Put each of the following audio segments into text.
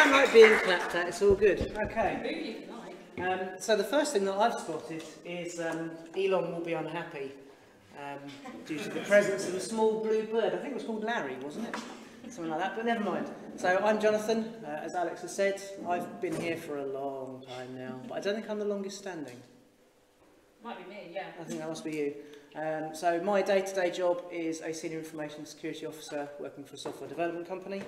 don't like being clapped at, it's all good. Okay. So the first thing that I've spotted is Elon will be unhappy due to the presence of a small blue bird. I think it was called Larry, wasn't it? Something like that, but never mind. So I'm Jonathan, as Alex has said. I've been here for a long time now, but I don't think I'm the longest standing. Might be me, yeah. I think that must be you. So my day-to-day job is a senior information security officer working for a software development company.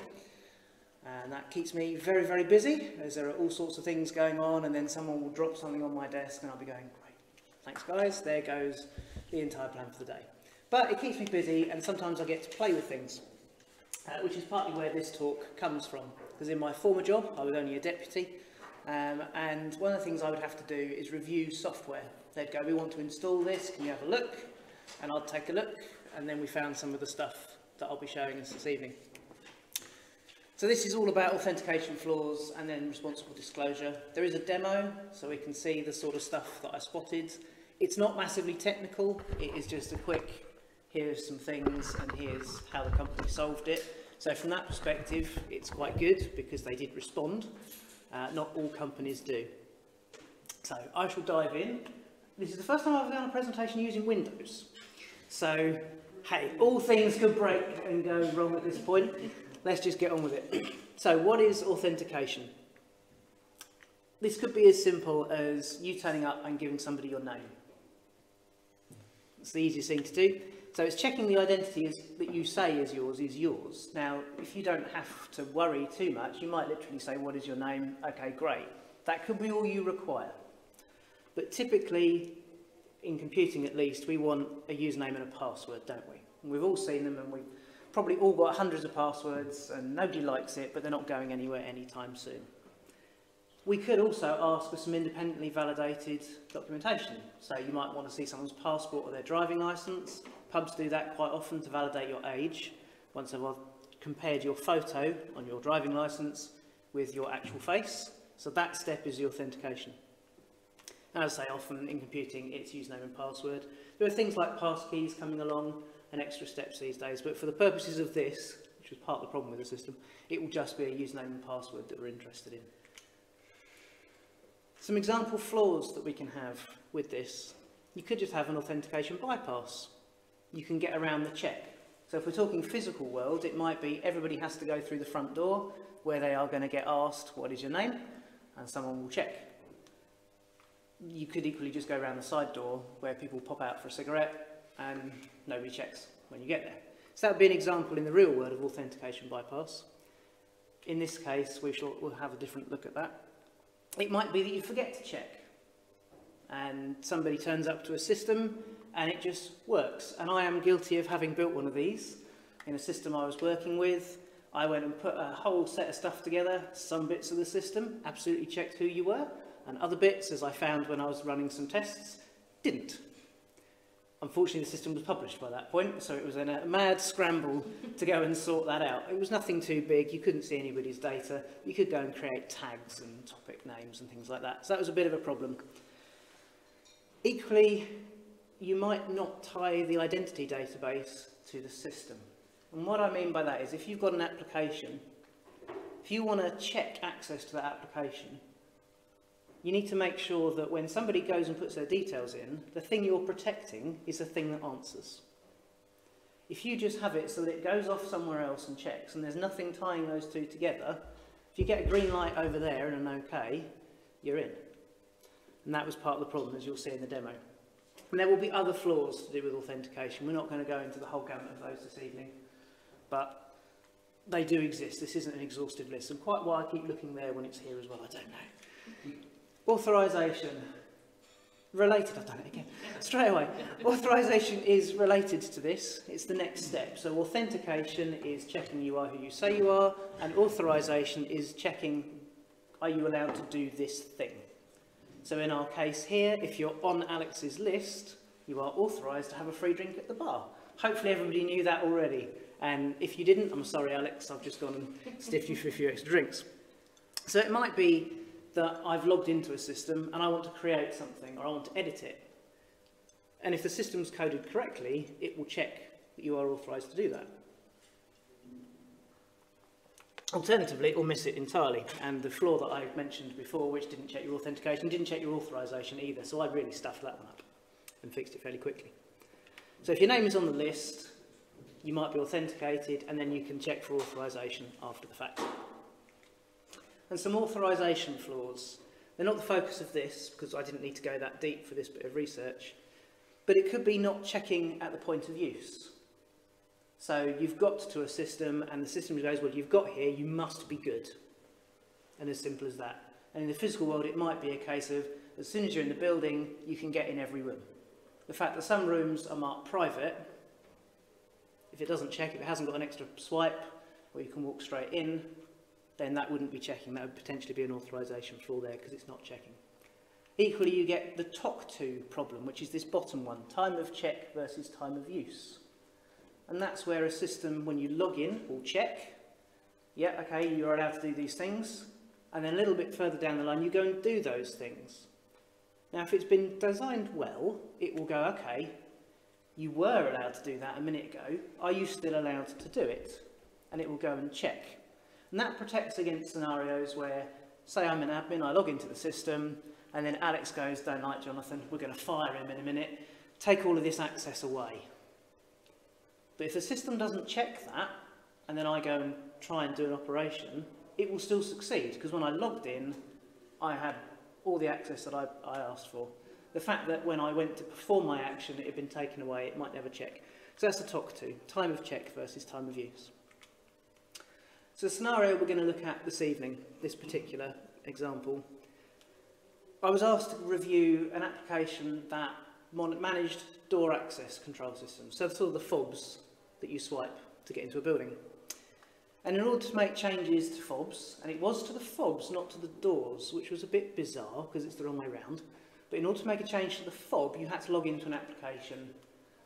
And that keeps me very, very busy, as there are all sorts of things going on, and then someone will drop something on my desk and I'll be going, great, thanks guys, there goes the entire plan for the day. But it keeps me busy, and sometimes I get to play with things, which is partly where this talk comes from. Because in my former job, I was only a deputy, and one of the things I would have to do is review software. They'd go, we want to install this, can you have a look? And I'd take a look, and then we found some of the stuff that I'll be showing us this evening. So this is all about authentication flaws and then responsible disclosure. There is a demo, so we can see the sort of stuff that I spotted. It's not massively technical, it is just a quick, here's some things and here's how the company solved it. So from that perspective, it's quite good because they did respond. Not all companies do. So I shall dive in. This is the first time I've done a presentation using Windows. So, hey, all things could break and go wrong at this point. Let's just get on with it. So what is authentication? This could be as simple as you turning up and giving somebody your name. It's the easiest thing to do. So it's checking the identity that you say is yours. Now, if you don't have to worry too much, you might literally say, what is your name? Okay, great. That could be all you require. But typically, in computing at least, we want a username and a password, don't we? And we've all seen them, and we've probably all got hundreds of passwords, and nobody likes it, but they're not going anywhere anytime soon. We could also ask for some independently validated documentation. So you might want to see someone's passport or their driving licence. Pubs do that quite often to validate your age. Once I've compared your photo on your driving licence with your actual face. So that step is the authentication. And as I say, often in computing, it's username and password. There are things like passkeys coming along and extra steps these days, but for the purposes of this, which was part of the problem with the system, it will just be a username and password that we're interested in. Some example flaws that we can have with this. You could just have an authentication bypass. You can get around the check. So if we're talking physical world, it might be everybody has to go through the front door where they are going to get asked, what is your name? And someone will check. You could equally just go around the side door where people pop out for a cigarette and nobody checks when you get there. So that would be an example in the real world of authentication bypass. In this case, we'll have a different look at that. It might be that you forget to check and somebody turns up to a system and it just works. And I am guilty of having built one of these in a system I was working with. I went and put a whole set of stuff together, some bits of the system, absolutely checked who you were, and other bits, as I found when I was running some tests, didn't. Unfortunately, the system was published by that point, so it was in a mad scramble to go and sort that out. It was nothing too big, you couldn't see anybody's data. You could go and create tags and topic names and things like that. So that was a bit of a problem. Equally, you might not tie the identity database to the system. And what I mean by that is if you've got an application, if you want to check access to that application, you need to make sure that when somebody goes and puts their details in, the thing you're protecting is the thing that answers. If you just have it so that it goes off somewhere else and checks, and there's nothing tying those two together, if you get a green light over there and an OK, you're in. And that was part of the problem, as you'll see in the demo. And there will be other flaws to do with authentication. We're not going to go into the whole gamut of those this evening, but they do exist. This isn't an exhaustive list, and quite why I keep looking there when it's here as well, I don't know. Authorization. Related, I've done it again, straight away. Authorization is related to this, it's the next step. So authentication is checking you are who you say you are, and authorization is checking, are you allowed to do this thing? So in our case here, if you're on Alex's list, you are authorized to have a free drink at the bar. Hopefully everybody knew that already, and if you didn't, I'm sorry Alex, I've just gone and stiffed you for a few extra drinks. So it might be that I've logged into a system and I want to create something or I want to edit it. And if the system's coded correctly, it will check that you are authorized to do that. Alternatively, it will miss it entirely. And the flaw that I mentioned before, which didn't check your authentication, didn't check your authorization either. So I really stuffed that one up and fixed it fairly quickly. So if your name is on the list, you might be authenticated, and then you can check for authorization after the fact. And some authorization flaws. They're not the focus of this, because I didn't need to go that deep for this bit of research. But it could be not checking at the point of use. So you've got to a system, and the system goes, well, you've got here, you must be good. And as simple as that. And in the physical world, it might be a case of, as soon as you're in the building, you can get in every room. The fact that some rooms are marked private, if it doesn't check, if it hasn't got an extra swipe, or you can walk straight in, then that wouldn't be checking. That would potentially be an authorization flaw there, because it's not checking. Equally, you get the TOC 2 problem, which is this bottom one, time of check versus time of use. And that's where a system, when you log in, will check, yeah, okay, you're allowed to do these things, and then a little bit further down the line, you go and do those things. Now, if it's been designed well, it will go, okay, you were allowed to do that a minute ago, are you still allowed to do it? And it will go and check. And that protects against scenarios where, say I'm an admin, I log into the system, and then Alex goes, don't like Jonathan, we're going to fire him in a minute, take all of this access away. But if the system doesn't check that, and then I go and try and do an operation, it will still succeed, because when I logged in, I had all the access that I asked for. The fact that when I went to perform my action, it had been taken away, it might never check. So that's the TOC 2, time of check versus time of use. So the scenario we're going to look at this evening, this particular example, I was asked to review an application that managed door access control systems, so sort of the fobs that you swipe to get into a building. And in order to make changes to fobs, and it was to the fobs, not to the doors, which was a bit bizarre because it's the wrong way round, but in order to make a change to the fob, you had to log into an application,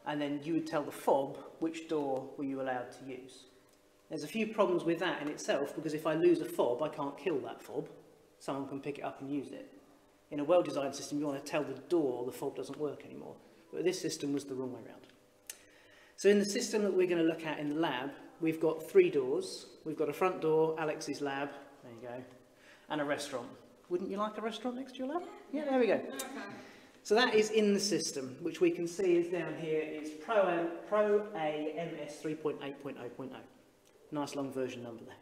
and then you would tell the fob which door were you allowed to use. There's a few problems with that in itself, because if I lose a fob, I can't kill that fob. Someone can pick it up and use it. In a well-designed system, you want to tell the door the fob doesn't work anymore. But this system was the wrong way around. So in the system that we're going to look at in the lab, we've got 3 doors. We've got a front door, Alex's lab, there you go, and a restaurant. Wouldn't you like a restaurant next to your lab? Yeah, there we go. So that is in the system, which we can see is down here. It's Pro AMS 3.8.0.0. Nice long version number there.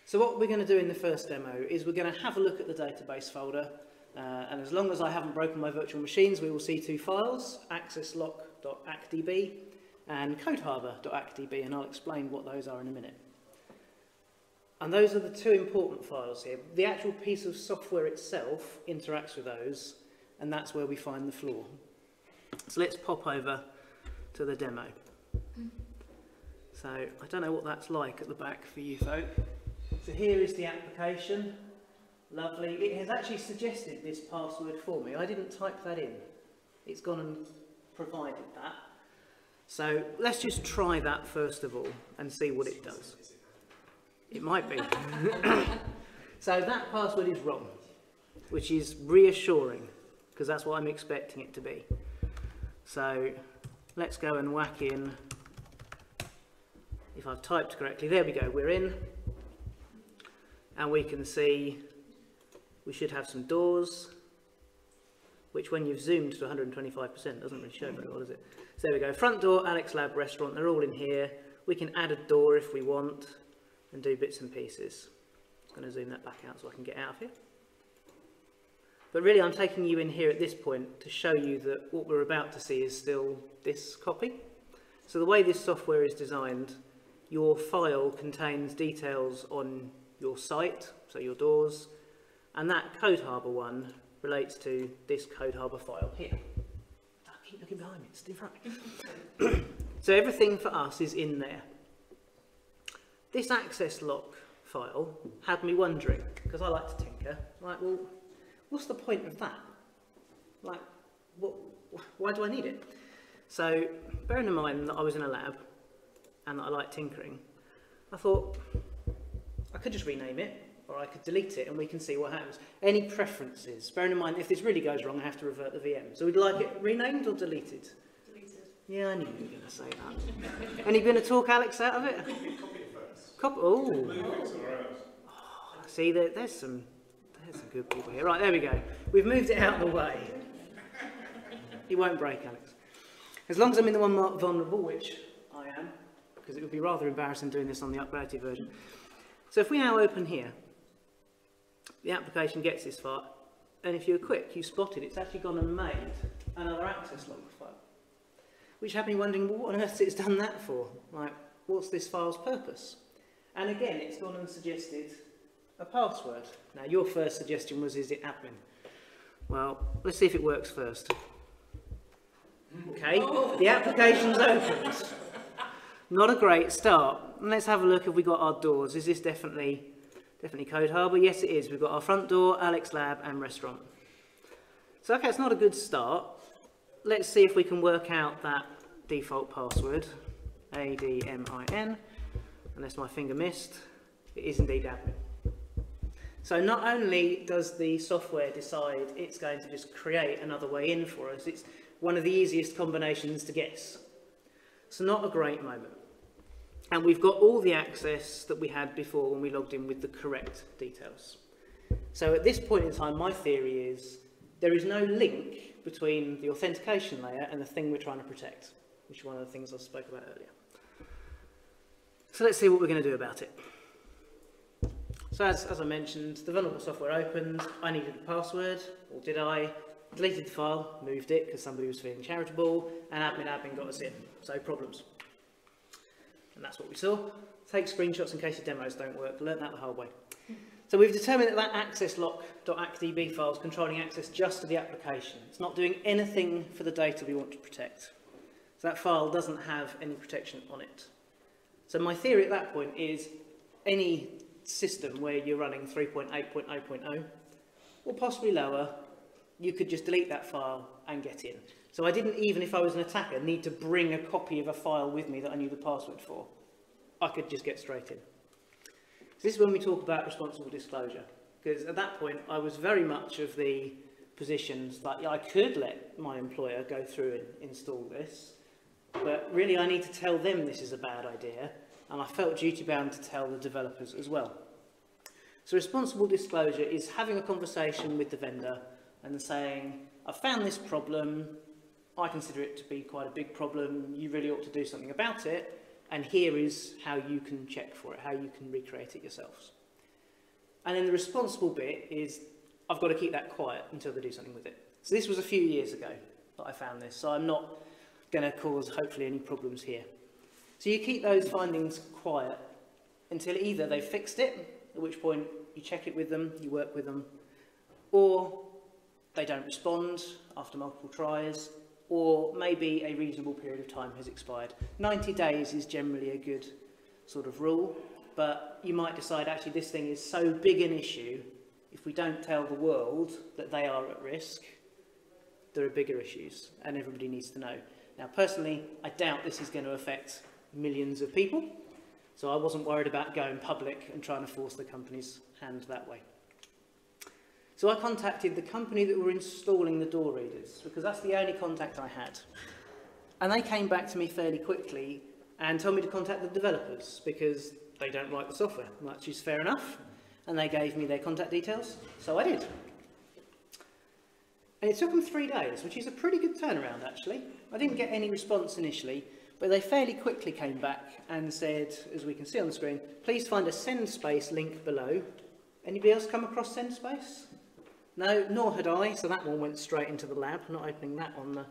So what we're going to do in the first demo is we're going to have a look at the database folder, and as long as I haven't broken my virtual machines, we will see 2 files, accesslock.acdb and codeharbor.acdb, and I'll explain what those are in a minute. And those are the 2 important files here. The actual piece of software itself interacts with those, and that's where we find the flaw. So let's pop over to the demo. So I don't know what that's like at the back for you folk. So here is the application. Lovely. It has actually suggested this password for me. I didn't type that in. It's gone and provided that. So let's just try that first of all and see what it does. It might be. So that password is wrong, which is reassuring, because that's what I'm expecting it to be. So let's go and whack in. If I've typed correctly, there we go, we're in. And we can see we should have some doors, which when you've zoomed to 125% doesn't really show very well, does it? So there we go, front door, Alex Lab Restaurant, they're all in here. We can add a door if we want and do bits and pieces. I'm going to zoom that back out so I can get out of here. But really I'm taking you in here at this point to show you that what we're about to see is still this copy. So the way this software is designed, your file contains details on your site, so your doors, and that Code Harbor one relates to this Code Harbor file here. Oh, keep looking behind me, it's in front of me. So everything for us is in there. This access lock file had me wondering, because I like to tinker, like, well, what's the point of that? Like, why do I need it? So, bearing in mind that I was in a lab and that I like tinkering, I thought I could just rename it, or I could delete it and we can see what happens. Any preferences? Bearing in mind, if this really goes wrong, I have to revert the VM. So we'd like it renamed or deleted? Deleted. Yeah, I knew you were going to say that. And you going to talk Alex out of it? Copy it first. Oh, see, there's some good people here. Right, there we go. We've moved it out of the way. It won't break, Alex. As long as I'm in the one marked vulnerable, which I am, because it would be rather embarrassing doing this on the upgraded version. So if we now open here, the application gets this far, and if you're quick, you spotted it's actually gone and made another access log file, which had me wondering, well, what on earth it's done that for? Like, what's this file's purpose? And again, it's gone and suggested a password. Now, your first suggestion was, is it admin? Well, let's see if it works first. Okay, the application's opened. Not a great start. Let's have a look if we got our doors. Is this definitely Code Harbour? Yes, it is. We've got our front door, Alex Lab, and restaurant. So, okay, it's not a good start. Let's see if we can work out that default password, ADMIN, unless my finger missed. It is indeed admin. So not only does the software decide it's going to just create another way in for us, it's one of the easiest combinations to guess. So not a great moment. And we've got all the access that we had before when we logged in with the correct details. So at this point in time, my theory is there is no link between the authentication layer and the thing we're trying to protect, which is one of the things I spoke about earlier. So let's see what we're going to do about it. So as I mentioned, the vulnerable software opened, I needed a password, or did I? Deleted the file, moved it because somebody was feeling charitable, and admin got us in. So problems. And that's what we saw. Take screenshots in case your demos don't work. Learned that the hard way. So we've determined that access lock.actdb file is controlling access just to the application. It's not doing anything for the data we want to protect. So that file doesn't have any protection on it. So my theory at that point is any system where you're running 3.8.0.0 or possibly lower, you could just delete that file and get in. So I didn't, even if I was an attacker, need to bring a copy of a file with me that I knew the password for. I could just get straight in. So this is when we talk about responsible disclosure, because at that point I was very much of the positions that I could let my employer go through and install this, but really I need to tell them this is a bad idea, and I felt duty bound to tell the developers as well. So responsible disclosure is having a conversation with the vendor and saying, I've found this problem, I consider it to be quite a big problem, you really ought to do something about it, and here is how you can check for it, how you can recreate it yourselves. And then the responsible bit is, I've got to keep that quiet until they do something with it. So this was a few years ago that I found this, so I'm not going to cause, hopefully, any problems here. So you keep those findings quiet until either they've fixed it, at which point you check it with them, you work with them, or they don't respond after multiple tries, or maybe a reasonable period of time has expired. 90 days is generally a good sort of rule, but you might decide actually this thing is so big an issue, if we don't tell the world that they are at risk, there are bigger issues and everybody needs to know. Now personally, I doubt this is going to affect millions of people, so I wasn't worried about going public and trying to force the company's hand that way. So I contacted the company that were installing the door readers, because that's the only contact I had. And they came back to me fairly quickly and told me to contact the developers, because they don't write the software, which is fair enough. And they gave me their contact details, so I did. And it took them 3 days, which is a pretty good turnaround, actually. I didn't get any response initially, but they fairly quickly came back and said, as we can see on the screen, please find a send space link below. Anybody else come across send space? No, nor had I, so that one went straight into the lab, not opening that on the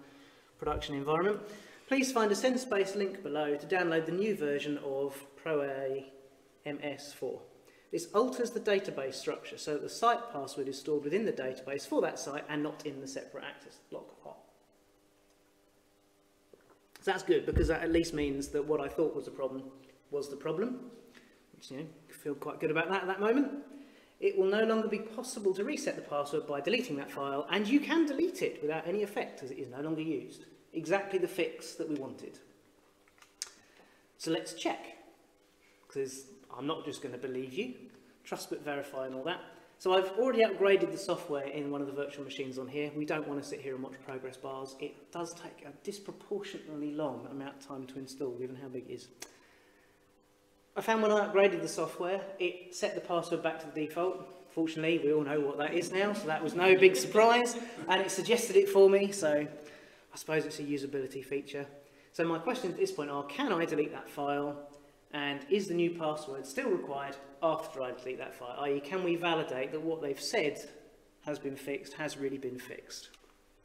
production environment. Please find a send space link below to download the new version of ProA MS4. This alters the database structure so that the site password is stored within the database for that site and not in the separate access block pot. So that's good, because that at least means that what I thought was a problem was the problem, which, you know, I feel quite good about that at that moment. It will no longer be possible to reset the password by deleting that file, and you can delete it without any effect as it is no longer used. Exactly the fix that we wanted. So let's check, because I'm not just going to believe you. Trust but verify and all that. So I've already upgraded the software in one of the virtual machines on here. We don't want to sit here and watch progress bars. It does take a disproportionately long amount of time to install, given how big it is. I found when I upgraded the software, it set the password back to the default. Fortunately, we all know what that is now, so that was no big surprise, and it suggested it for me, so I suppose it's a usability feature. So my questions at this point are, can I delete that file, and is the new password still required after I delete that file? I.e., can we validate that what they've said has been fixed, has really been fixed?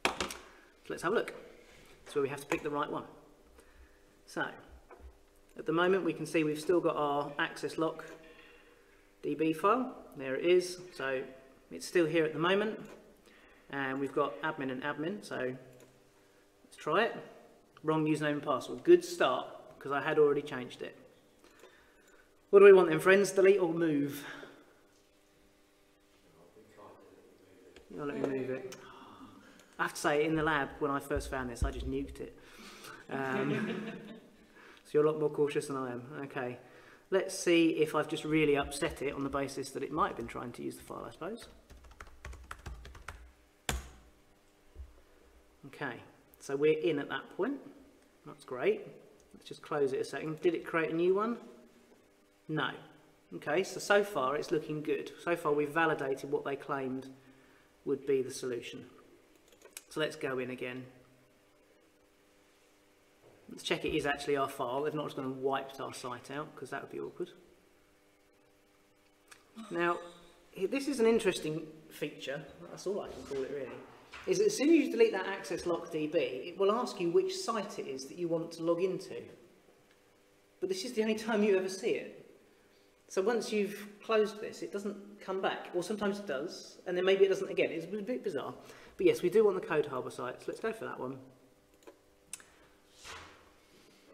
So let's have a look. That's where we have to pick the right one. So, at the moment we can see we've still got our access lock DB file. There it is. So it's still here at the moment. And we've got admin and admin. So let's try it. Wrong username and password. Good start, because I had already changed it. What do we want then, friends? Delete or move? Oh, let me move it. I have to say, in the lab, when I first found this, I just nuked it. So you're a lot more cautious than I am. Okay, let's see if I've just really upset it on the basis that it might have been trying to use the file, I suppose. Okay, so we're in at that point. That's great. Let's just close it a second. Did it create a new one? No. Okay, so far it's looking good. So far we've validated what they claimed would be the solution. So let's go in again. Let's check it is actually our file. They've not just gone and wiped our site out, because that would be awkward. Now, this is an interesting feature, that's all I can call it really, is that as soon as you delete that access lock DB, it will ask you which site it is that you want to log into. But this is the only time you ever see it. So once you've closed this, it doesn't come back, or sometimes it does, and then maybe it doesn't again. It's a bit bizarre. But yes, we do want the code harbor site, so let's go for that one.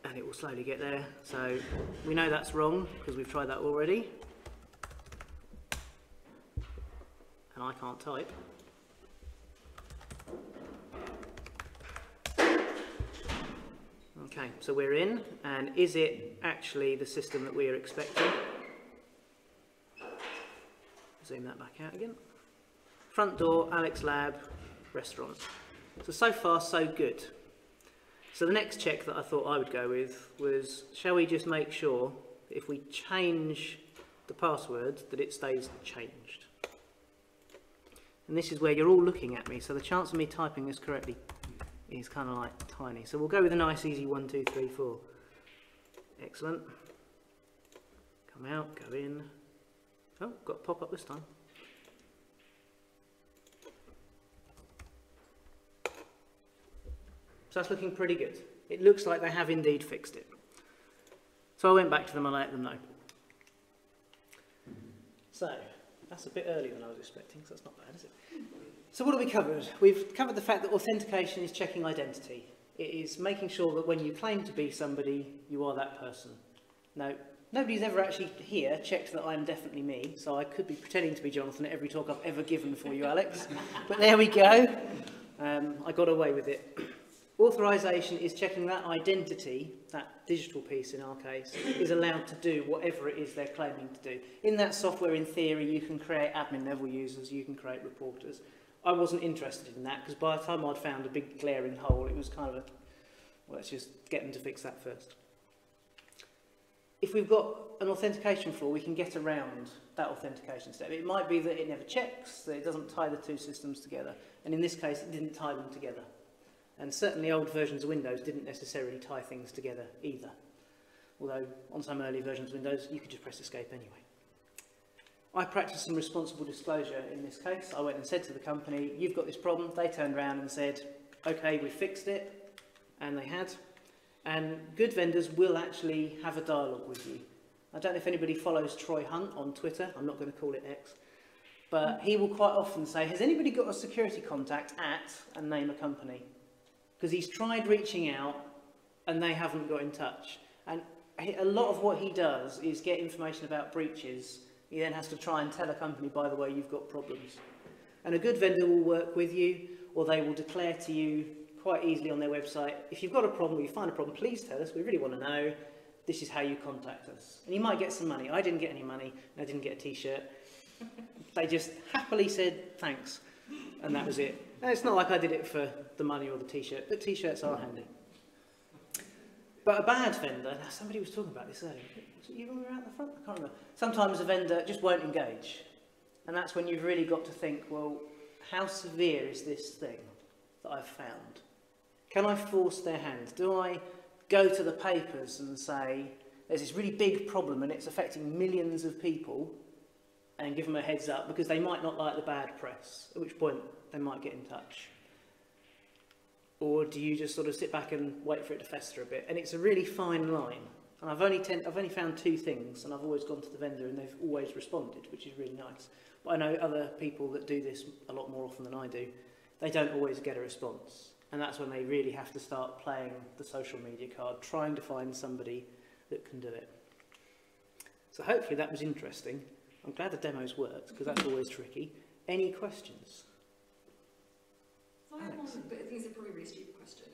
And it will slowly get there. So we know that's wrong because we've tried that already. And I can't type. Okay, so we're in, and is it actually the system that we are expecting? Zoom that back out again. Front door, Alex Lab, restaurant. So far so good. So the next check that I thought I would go with was, shall we just make sure that if we change the password that it stays changed? And this is where you're all looking at me, so the chance of me typing this correctly is kind of like tiny. So we'll go with a nice easy 1, 2, 3, 4. Excellent. Come out, go in. Oh, got a pop-up this time. So that's looking pretty good. It looks like they have indeed fixed it. So I went back to them and I let them know. So that's a bit earlier than I was expecting, so that's not bad, is it? So what have we covered? We've covered the fact that authentication is checking identity. It is making sure that when you claim to be somebody, you are that person. Now, nobody's ever actually here checked that I'm definitely me, so I could be pretending to be Jonathan at every talk I've ever given for you, Alex. But there we go. I got away with it. Authorization is checking that identity, that digital piece in our case, is allowed to do whatever it is they're claiming to do. In that software, in theory, you can create admin level users, you can create reporters. I wasn't interested in that because by the time I'd found a big glaring hole, it was kind of a, well, let's just get them to fix that first. If we've got an authentication flaw, we can get around that authentication step. It might be that it never checks, that it doesn't tie the two systems together. And in this case, it didn't tie them together. And certainly old versions of Windows didn't necessarily tie things together either. Although on some early versions of Windows, you could just press escape anyway. I practiced some responsible disclosure in this case. I went and said to the company, you've got this problem. They turned around and said, okay, we fixed it. And they had. And good vendors will actually have a dialogue with you. I don't know if anybody follows Troy Hunt on Twitter. I'm not going to call it X. But he will quite often say, has anybody got a security contact at, and name a company? Because he's tried reaching out and they haven't got in touch. And a lot of what he does is get information about breaches. He then has to try and tell a company, by the way, you've got problems. And a good vendor will work with you, or they will declare to you quite easily on their website, if you've got a problem, or you find a problem, please tell us, we really want to know. This is how you contact us. And you might get some money. I didn't get any money, and I didn't get a t-shirt. They just happily said thanks, and that was it. And it's not like I did it for the money or the t-shirt, but t-shirts are handy. But a bad vendor, now somebody was talking about this earlier, Was it you when we were out the front? I can't remember. Sometimes a vendor just won't engage. And that's when you've really got to think, well, how severe is this thing that I've found? Can I force their hand? Do I go to the papers and say, there's this really big problem and it's affecting millions of people, and give them a heads up, because they might not like the bad press, at which point they might get in touch? Or do you just sort of sit back and wait for it to fester a bit? And it's a really fine line. And I've only found 2 things, and I've always gone to the vendor and they've always responded, which is really nice. But I know other people that do this a lot more often than I do. They don't always get a response. And that's when they really have to start playing the social media card, trying to find somebody that can do it. So hopefully that was interesting. I'm glad the demos worked, because that's always tricky. Any questions? I have one, but I think it's a probably really stupid question.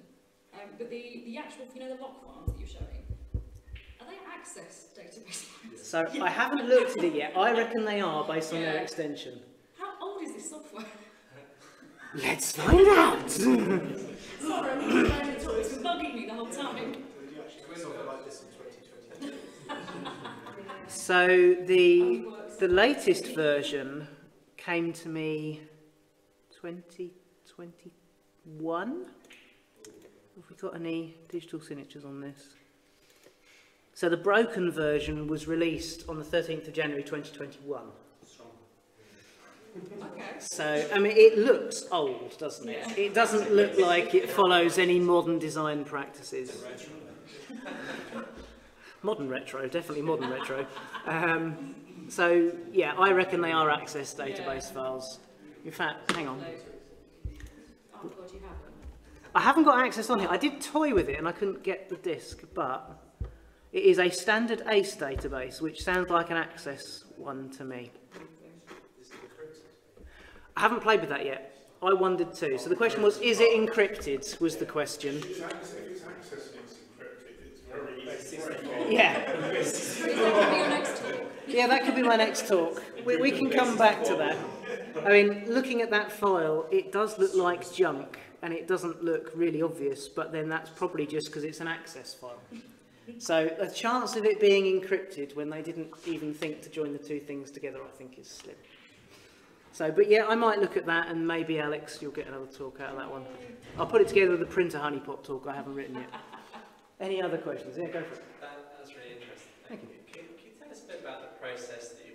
But the actual, you know, the lock farms that you're showing, are they access database files? So I haven't looked at it yet. I reckon they are based on their extension. How old is this software? Let's find out! Sorry, I'm not learning at all. It's been bugging me the whole time. Did you actually do something like this in 2022? So the latest version came to me 2021. Have we got any digital signatures on this? So the broken version was released on the 13th of January 2021. Okay. So, I mean, it looks old, doesn't it? Yeah. It doesn't look like it follows any modern design practices. Modern retro, definitely modern retro. So, yeah, I reckon they are access database files. In fact, hang on. Oh God, you have them. I haven't got access on here. I did toy with it and I couldn't get the disk, but it is a standard ACE database, which sounds like an access one to me. I haven't played with that yet. I wondered too. So the question was, is it encrypted, was the question. If it's access and it's encrypted, it's very easy to break. Yeah. So is that going to be your next talk? Yeah, that could be my next talk. We can come back to that. I mean, looking at that file, it does look like junk, and it doesn't look really obvious, but then that's probably just because it's an access file. So the chance of it being encrypted when they didn't even think to join the 2 things together, I think, is slim. So, but yeah, I might look at that, and maybe Alex, you'll get another talk out of that one. I'll put it together with the printer honeypot talk I haven't written yet. Any other questions? Yeah, go for it. That's really interesting. Thank you. Can you tell us a bit about the process that you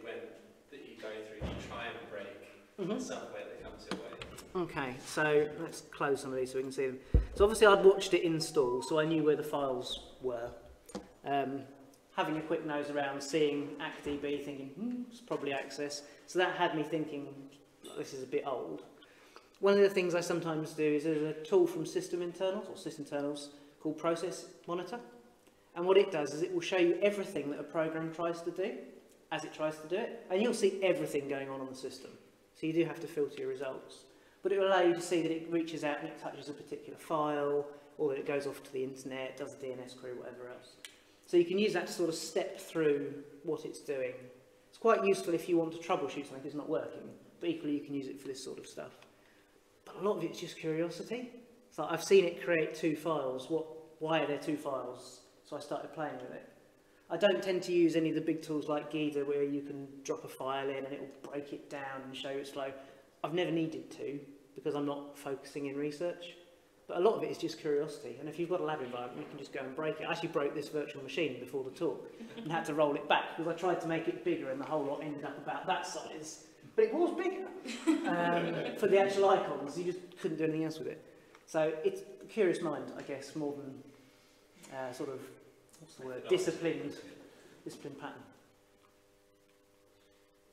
go through to try and break the software that comes your way? Okay, so let's close some of these so we can see them. So obviously I'd watched it install, so I knew where the files were. Having a quick nose around, seeing ActDB, thinking, it's probably access. So that had me thinking, this is a bit old. One of the things I sometimes do is there's a tool from System Internals, or SysInternals, called Process Monitor. And what it does is it will show you everything that a program tries to do, as it tries to do it. And you'll see everything going on the system. So you do have to filter your results. But it will allow you to see that it reaches out and it touches a particular file, or that it goes off to the internet, does a DNS query, whatever else. So you can use that to sort of step through what it's doing. It's quite useful if you want to troubleshoot something that's not working, but equally you can use it for this sort of stuff. But a lot of it's just curiosity. So I've seen it create 2 files. Why are there 2 files? So I started playing with it. I don't tend to use any of the big tools like Gida where you can drop a file in and it will break it down and show its flow. I've never needed to because I'm not focusing in research. But a lot of it is just curiosity, and if you've got a lab environment, you can just go and break it. I actually broke this virtual machine before the talk and had to roll it back because I tried to make it bigger and the whole lot ended up about that size. But it was bigger for the actual icons. You just couldn't do anything else with it. So it's a curious mind, I guess, more than sort of, what's the word, disciplined pattern.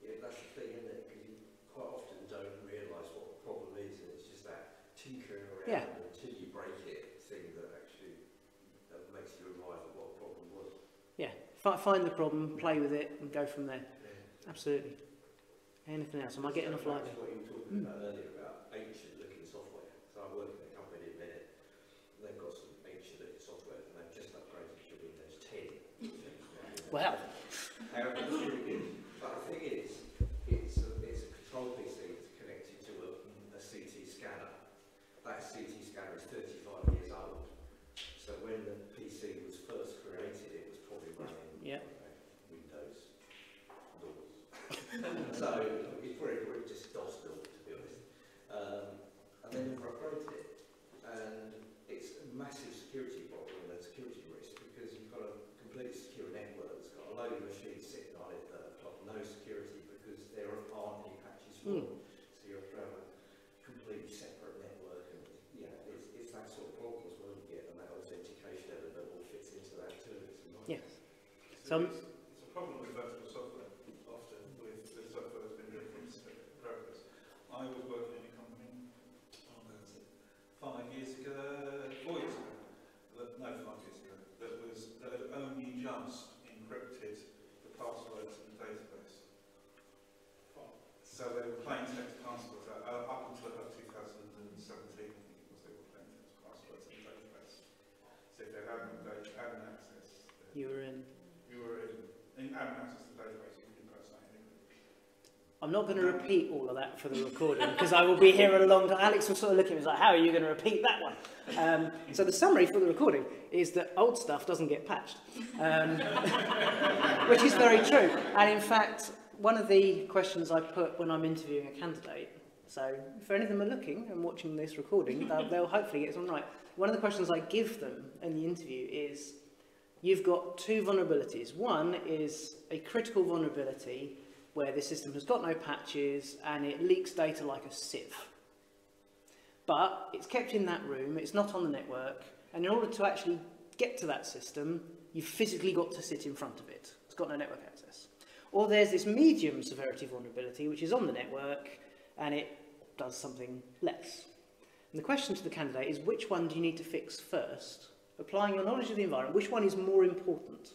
Yeah, that's the thing, isn't it? Because you quite often don't realise what the problem is, and it's just that tinkering around. Yeah. Until you break it, thing that actually makes you arrive at what the problem was. Yeah, find the problem, play with it, and go from there. Yeah. Absolutely. Anything else? Am I getting off light? That's what you were talking about earlier about ancient-looking software. So I work in a company at the minute. They've got some ancient-looking software, and they've just upgraded to Windows 10. Wow. However, it's really good. But the thing is, it's a control PC that's connected to a CT scanner. That CT scanner is 35 years old. So when the PC was first created, it was probably running So it's very just DOS built, to be honest. And they never upgraded it. And it's a massive security problem and security risk because you've got a completely secure network that's got a load of machines sitting on it that have got no security because there aren't any patches for them. So you have to have a completely separate network, and it's that sort of problem as well you get, and that authentication element all fits into that too. Yes. So it's a problem with virtual software, often with the software that's been written for purpose. I was working in a company, 5 years ago, 4 years ago, no, 5 years ago, that had only just encrypted the passwords in the database. So they were plain text passwords up until about 2017, I think it was, they were plain text passwords in the database. So if they hadn't access, You were in. you were in having access to the database, you could impersonate anything. I'm not going to repeat all of that for the recording because I will be here a long time. Alex was sort of looking at me like, how are you going to repeat that one? So the summary for the recording is that old stuff doesn't get patched, which is very true. And in fact, one of the questions I put when I'm interviewing a candidate, so if any of them are looking and watching this recording, they'll hopefully get something right. One of the questions I give them in the interview is, you've got two vulnerabilities. One is a critical vulnerability where the system has got no patches and it leaks data like a sieve. But it's kept in that room, it's not on the network, and in order to actually get to that system, you've physically got to sit in front of it. It's got no network access. Or there's this medium severity vulnerability which is on the network and it does something less. And the question to the candidate is, which one do you need to fix first? Applying your knowledge of the environment, which one is more important?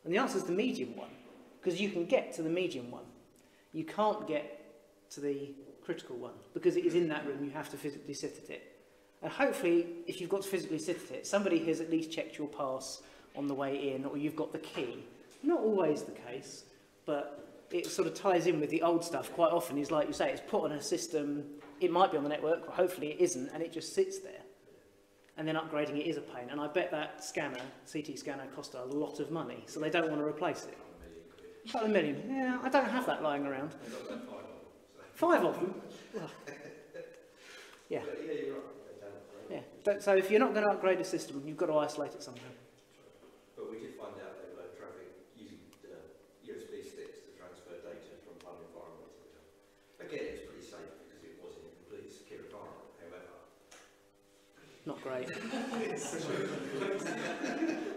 And the answer is the medium one, because you can get to the medium one. You can't get to the critical one, because it is in that room, you have to physically sit at it. And hopefully, if you've got to physically sit at it, somebody has at least checked your pass on the way in, or you've got the key. Not always the case, but it sort of ties in with the old stuff. Quite often is, like you say, it's put on a system, it might be on the network, but hopefully it isn't, and it just sits there. And then upgrading it is a pain. And I bet that scanner, CT scanner, cost a lot of money, so they don't want to replace it. About £1 million. Yeah, I don't have that lying around. 5 of them? Well, yeah. Yeah. So if you're not going to upgrade a system, you've got to isolate it somehow. But we did find out they were using USB sticks to transfer data from one environment to the other. Again, it's pretty safe because it was in a completely secure environment, however. Not great.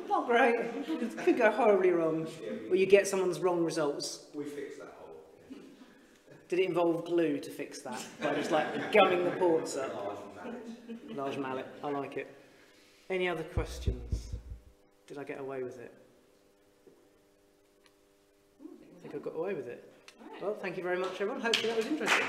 Not great. It could go horribly wrong. Or you get someone's wrong results. We fixed that hole. Did it involve glue to fix that? By just like gumming the ports up? Large mallet. I like it. Any other questions? Did I get away with it? I think I got away with it. Well, thank you very much, everyone. Hopefully that was interesting.